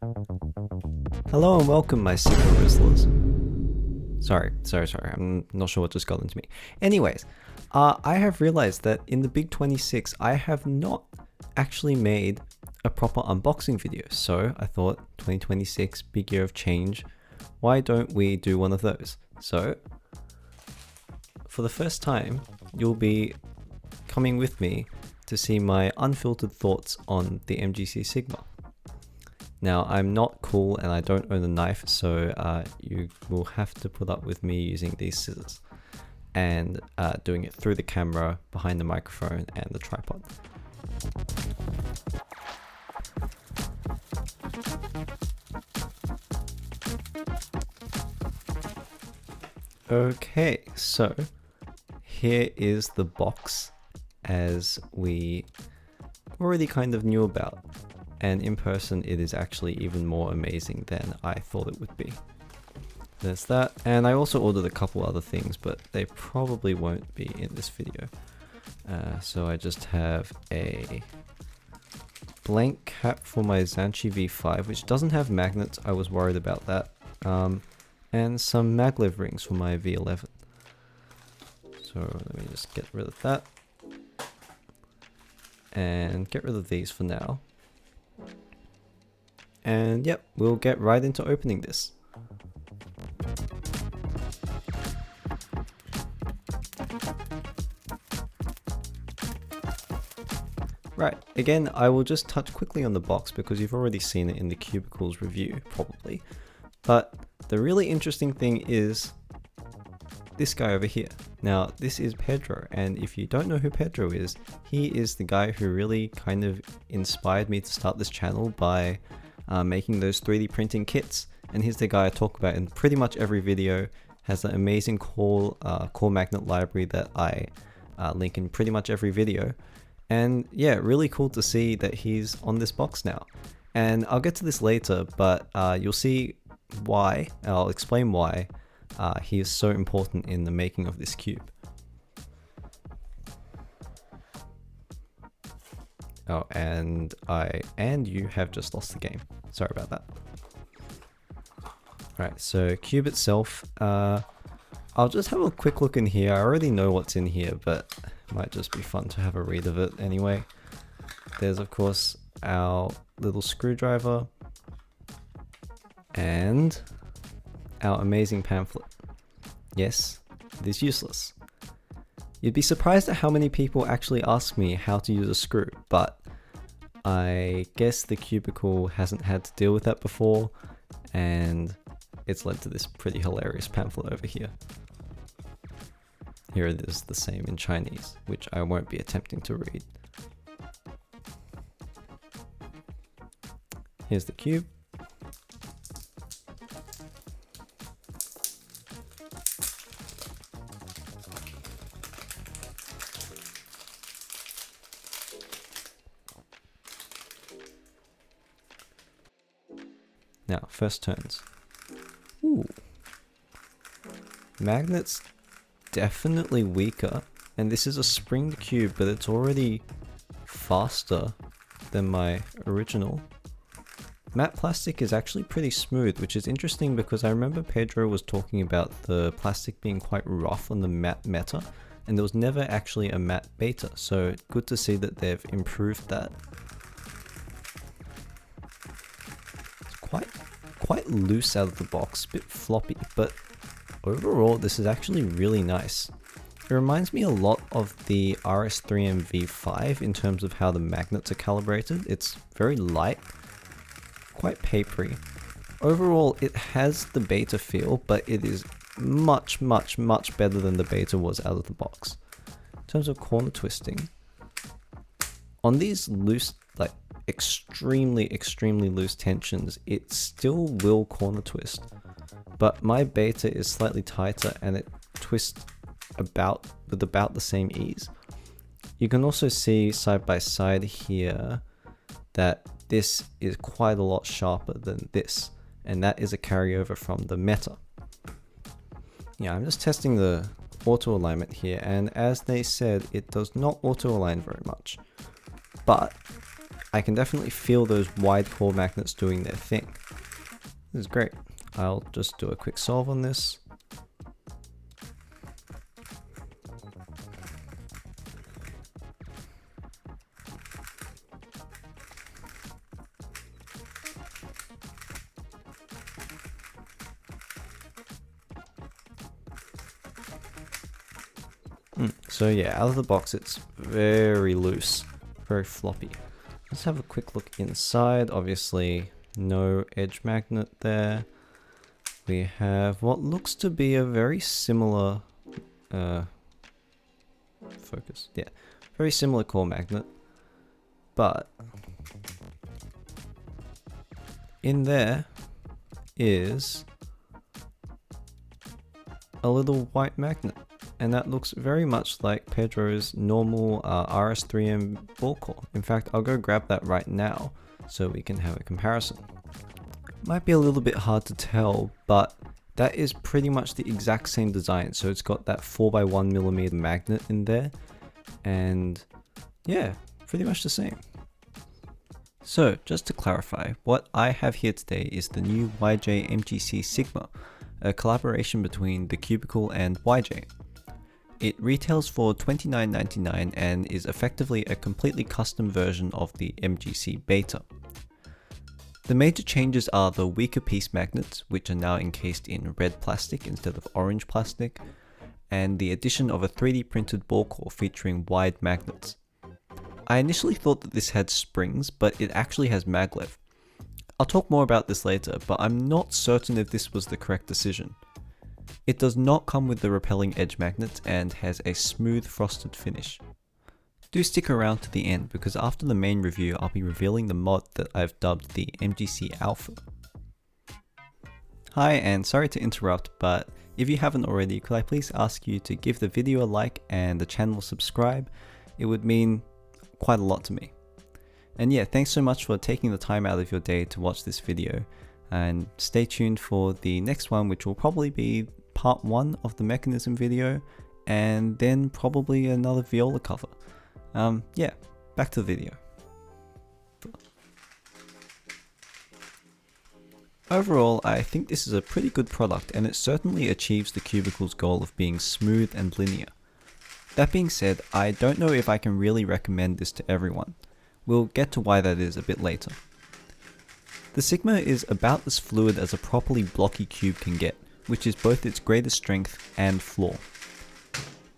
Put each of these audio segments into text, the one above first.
Hello and welcome, my Sigma Rizzlers. Sorry, I'm not sure what just got into me. Anyways, I have realized that in the Big 26, I have not actually made a proper unboxing video. So I thought 2026, big year of change. Why don't we do one of those? So for the first time, you'll be coming with me to see my unfiltered thoughts on the MGC Sigma. Now, I'm not cool and I don't own a knife, so you will have to put up with me using these scissors and doing it through the camera, behind the microphone and the tripod. Okay, so here is the box as we already kind of knew about. And in person, it is actually even more amazing than I thought it would be. There's that. And I also ordered a couple other things, but they probably won't be in this video. So I just have a blank cap for my Zanchi V5, which doesn't have magnets. I was worried about that. And some maglev rings for my V11. So let me just get rid of that. And get rid of these for now. And yep, we'll get right into opening this. Right, again, I will just touch quickly on the box because you've already seen it in the Cubicle's review, probably. But the really interesting thing is this guy over here. Now, this is Pedro, and if you don't know who Pedro is, he is the guy who really kind of inspired me to start this channel by making those 3D printing kits. And he's the guy I talk about in pretty much every video. Has an amazing core magnet library that I link in pretty much every video. And yeah, really cool to see that he's on this box now. And I'll get to this later, but you'll see why, I'll explain why he is so important in the making of this cube. Oh, and you have just lost the game. Sorry about that. Alright, so cube itself, I'll just have a quick look in here. I already know what's in here, but it might just be fun to have a read of it anyway. There's of course our little screwdriver and our amazing pamphlet. Yes, it is useless. You'd be surprised at how many people actually ask me how to use a screw, but I guess the Cubicle hasn't had to deal with that before, and it's led to this pretty hilarious pamphlet over here. Here it is, the same in Chinese, which I won't be attempting to read. Here's the cube. Now, first turns. Ooh. Magnets definitely weaker, and this is a springed cube, but it's already faster than my original. Matte plastic is actually pretty smooth, which is interesting because I remember Pedro was talking about the plastic being quite rough on the matte Meta, and there was never actually a matte Beta, so good to see that they've improved that. Quite loose out of the box, a bit floppy, but overall this is actually really nice. It reminds me a lot of the RS3M V5 in terms of how the magnets are calibrated. It's very light, quite papery. Overall it has the Beta feel, but it is much better than the Beta was out of the box. In terms of corner twisting, on these loose, like extremely loose tensions, it still will corner twist, but my Beta is slightly tighter and it twists with about the same ease. You can also see side by side here that this is quite a lot sharper than this, and that is a carryover from the Meta. Yeah, I'm just testing the auto alignment here, and as they said, it does not auto align very much, but I can definitely feel those wide core magnets doing their thing. This is great. I'll just do a quick solve on this. So yeah, out of the box it's very loose, very floppy. Let's have a quick look inside. Obviously no edge magnet there. We have what looks to be a very similar focus. Yeah, very similar core magnet, but in there is a little white magnet. And that looks very much like Pedro's normal RS3M Ballcore. In fact, I'll go grab that right now so we can have a comparison. Might be a little bit hard to tell, but that is pretty much the exact same design. So it's got that 4x1mm magnet in there, and yeah, pretty much the same. So just to clarify, what I have here today is the new YJ MGC Sigma, a collaboration between The Cubicle and YJ. It retails for $29.99 and is effectively a completely custom version of the MGC Beta. The major changes are the weaker piece magnets, which are now encased in red plastic instead of orange plastic, and the addition of a 3D printed ball core featuring wide magnets. I initially thought that this had springs, but it actually has maglev. I'll talk more about this later, but I'm not certain if this was the correct decision. It does not come with the repelling edge magnets and has a smooth frosted finish. Do stick around to the end because after the main review I'll be revealing the mod that I've dubbed the MGC Alpha. Hi, and sorry to interrupt, but if you haven't already, could I please ask you to give the video a like and the channel subscribe? It would mean quite a lot to me. And yeah, thanks so much for taking the time out of your day to watch this video, and stay tuned for the next one, which will probably be part 1 of the mechanism video, and then probably another viola cover. Yeah, back to the video. Overall, I think this is a pretty good product, and it certainly achieves the Cubicle's goal of being smooth and linear. That being said, I don't know if I can really recommend this to everyone. We'll get to why that is a bit later. The Sigma is about as fluid as a properly blocky cube can get, which is both its greatest strength and flaw.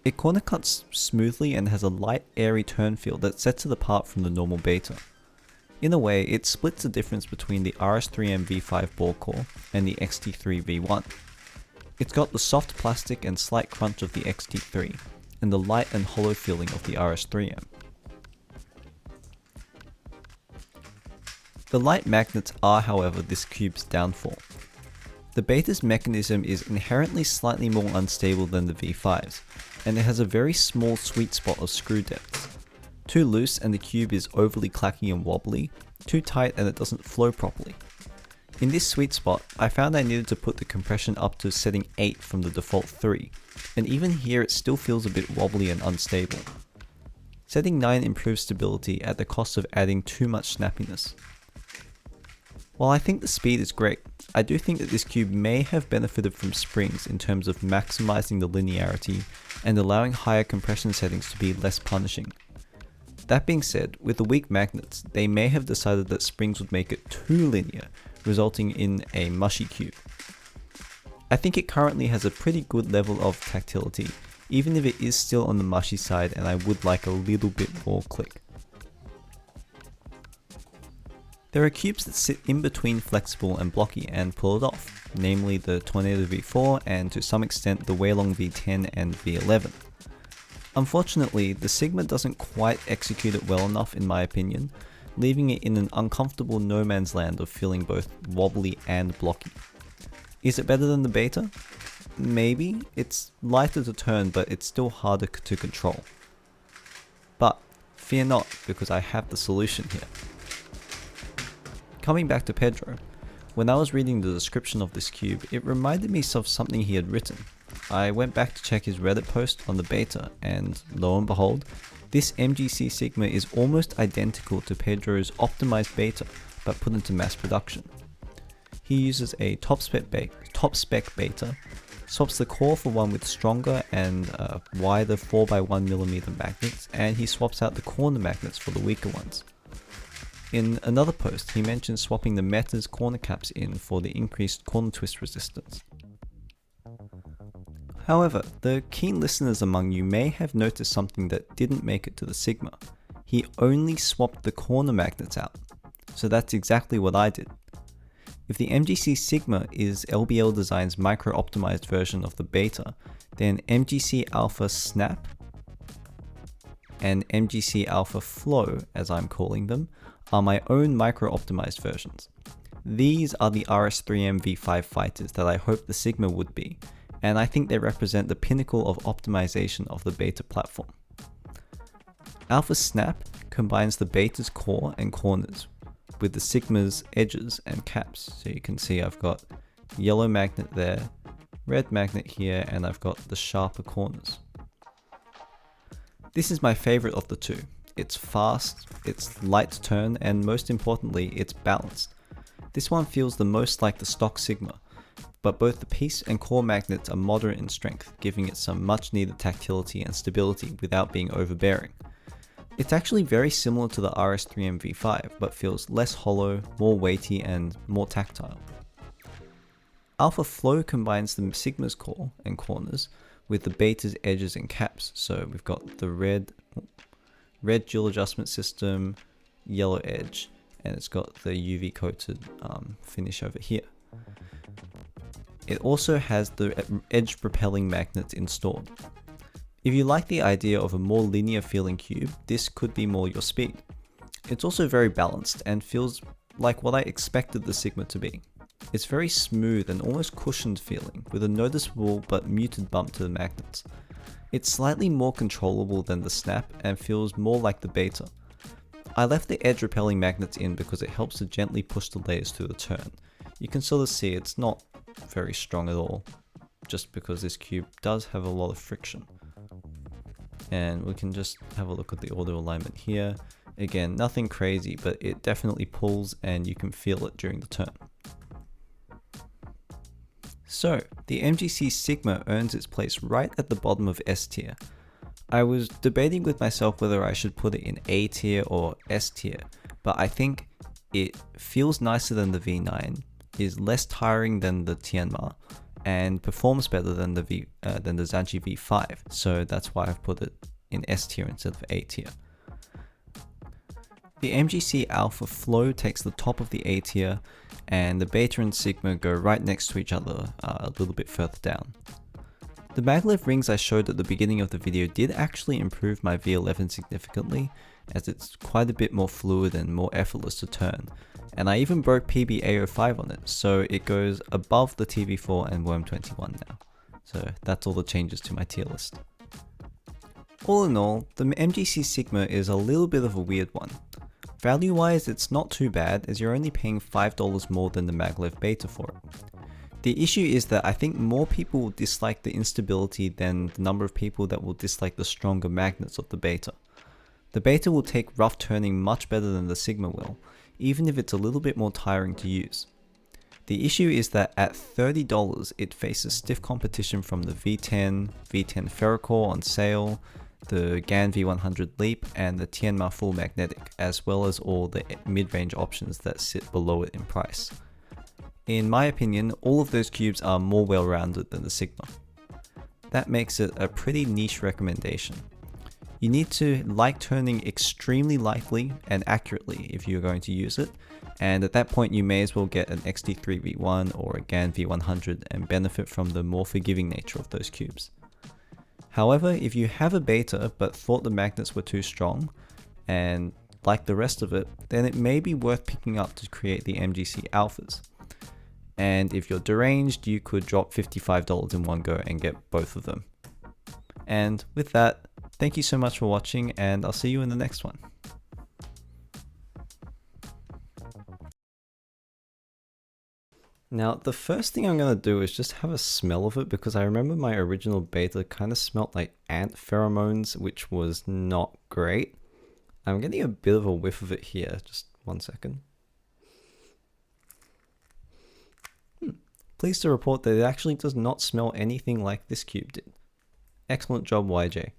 It corner cuts smoothly and has a light, airy turn feel that sets it apart from the normal Beta. In a way, it splits the difference between the RS3M V5 ball core and the XT3 V1. It's got the soft plastic and slight crunch of the XT3, and the light and hollow feeling of the RS3M. The light magnets are, however, this cube's downfall. The Beta's mechanism is inherently slightly more unstable than the V5's, and it has a very small sweet spot of screw depths. Too loose and the cube is overly clacky and wobbly, too tight and it doesn't flow properly. In this sweet spot, I found I needed to put the compression up to setting 8 from the default 3, and even here it still feels a bit wobbly and unstable. Setting 9 improves stability at the cost of adding too much snappiness. While I think the speed is great, I do think that this cube may have benefited from springs in terms of maximizing the linearity and allowing higher compression settings to be less punishing. That being said, with the weak magnets, they may have decided that springs would make it too linear, resulting in a mushy cube. I think it currently has a pretty good level of tactility, even if it is still on the mushy side and I would like a little bit more click. There are cubes that sit in between flexible and blocky and pull it off, namely the Tornado V4 and to some extent the Weilong V10 and V11. Unfortunately, the Sigma doesn't quite execute it well enough in my opinion, leaving it in an uncomfortable no man's land of feeling both wobbly and blocky. Is it better than the Beta? Maybe. It's lighter to turn, but it's still harder to control. But fear not, because I have the solution here. Coming back to Pedro, when I was reading the description of this cube, it reminded me of something he had written. I went back to check his Reddit post on the beta, and lo and behold, this MGC Sigma is almost identical to Pedro's optimized beta, but put into mass production. He uses a top spec beta, swaps the core for one with stronger and wider 4x1mm magnets, and he swaps out the corner magnets for the weaker ones. In another post, he mentions swapping the Meta's corner caps in for the increased corner twist resistance. However, the keen listeners among you may have noticed something that didn't make it to the Sigma. He only swapped the corner magnets out, so that's exactly what I did. If the MGC Sigma is LBL Design's micro-optimized version of the beta, then MGC Alpha Snap and MGC Alpha Flow, as I'm calling them, are my own micro-optimized versions. These are the RS3M V5 fighters that I hope the Sigma would be, and I think they represent the pinnacle of optimization of the beta platform. Alpha Snap combines the beta's core and corners with the Sigma's edges and caps. So you can see I've got yellow magnet there, red magnet here, and I've got the sharper corners. This is my favorite of the two. It's fast, it's light to turn, and most importantly, it's balanced. This one feels the most like the stock Sigma, but both the piece and core magnets are moderate in strength, giving it some much needed tactility and stability without being overbearing. It's actually very similar to the RS3M V5, but feels less hollow, more weighty, and more tactile. Alpha Flow combines the Sigma's core and corners with the beta's edges and caps. So we've got the red dual adjustment system, yellow edge, and it's got the UV coated finish over here. It also has the edge repelling magnets installed. If you like the idea of a more linear feeling cube, this could be more your speed. It's also very balanced and feels like what I expected the Sigma to be. It's very smooth and almost cushioned feeling, with a noticeable but muted bump to the magnets. It's slightly more controllable than the Snap and feels more like the beta. I left the edge repelling magnets in because it helps to gently push the layers through the turn. You can sort of see it's not very strong at all, just because this cube does have a lot of friction. And we can just have a look at the auto alignment here. Again, nothing crazy, but it definitely pulls and you can feel it during the turn. So, the MGC Sigma earns its place right at the bottom of S tier. I was debating with myself whether I should put it in A tier or S tier, but I think it feels nicer than the V9, is less tiring than the Tianma, and performs better than the Zanji V5, so that's why I've put it in S tier instead of A tier. The MGC Alpha Flow takes the top of the A tier, and the Beta and Sigma go right next to each other a little bit further down. The maglev rings I showed at the beginning of the video did actually improve my V11 significantly, as it's quite a bit more fluid and more effortless to turn, and I even broke PB-A05 on it, so it goes above the TV4 and Worm21 now. So that's all the changes to my tier list. All in all, the MGC Sigma is a little bit of a weird one. Value wise, it's not too bad, as you're only paying $5 more than the maglev Beta for it. The issue is that I think more people will dislike the instability than the number of people that will dislike the stronger magnets of the Beta. The Beta will take rough turning much better than the Sigma will, even if it's a little bit more tiring to use. The issue is that at $30 it faces stiff competition from the V10 Ferrocore on sale, the GAN V100 Leap, and the Tianma Full Magnetic, as well as all the mid-range options that sit below it in price. In my opinion, all of those cubes are more well-rounded than the Sigma. That makes it a pretty niche recommendation. You need to like turning extremely lightly and accurately if you're going to use it, and at that point you may as well get an XT3V1 or a GAN V100 and benefit from the more forgiving nature of those cubes. However, if you have a Beta but thought the magnets were too strong, and like the rest of it, then it may be worth picking up to create the MGC Alphas. And if you're deranged, you could drop $55 in one go and get both of them. And with that, thank you so much for watching, and I'll see you in the next one. Now, the first thing I'm going to do is just have a smell of it, because I remember my original beta kind of smelled like ant pheromones, which was not great. I'm getting a bit of a whiff of it here. Just 1 second. Pleased to report that it actually does not smell anything like this cube did. Excellent job, YJ.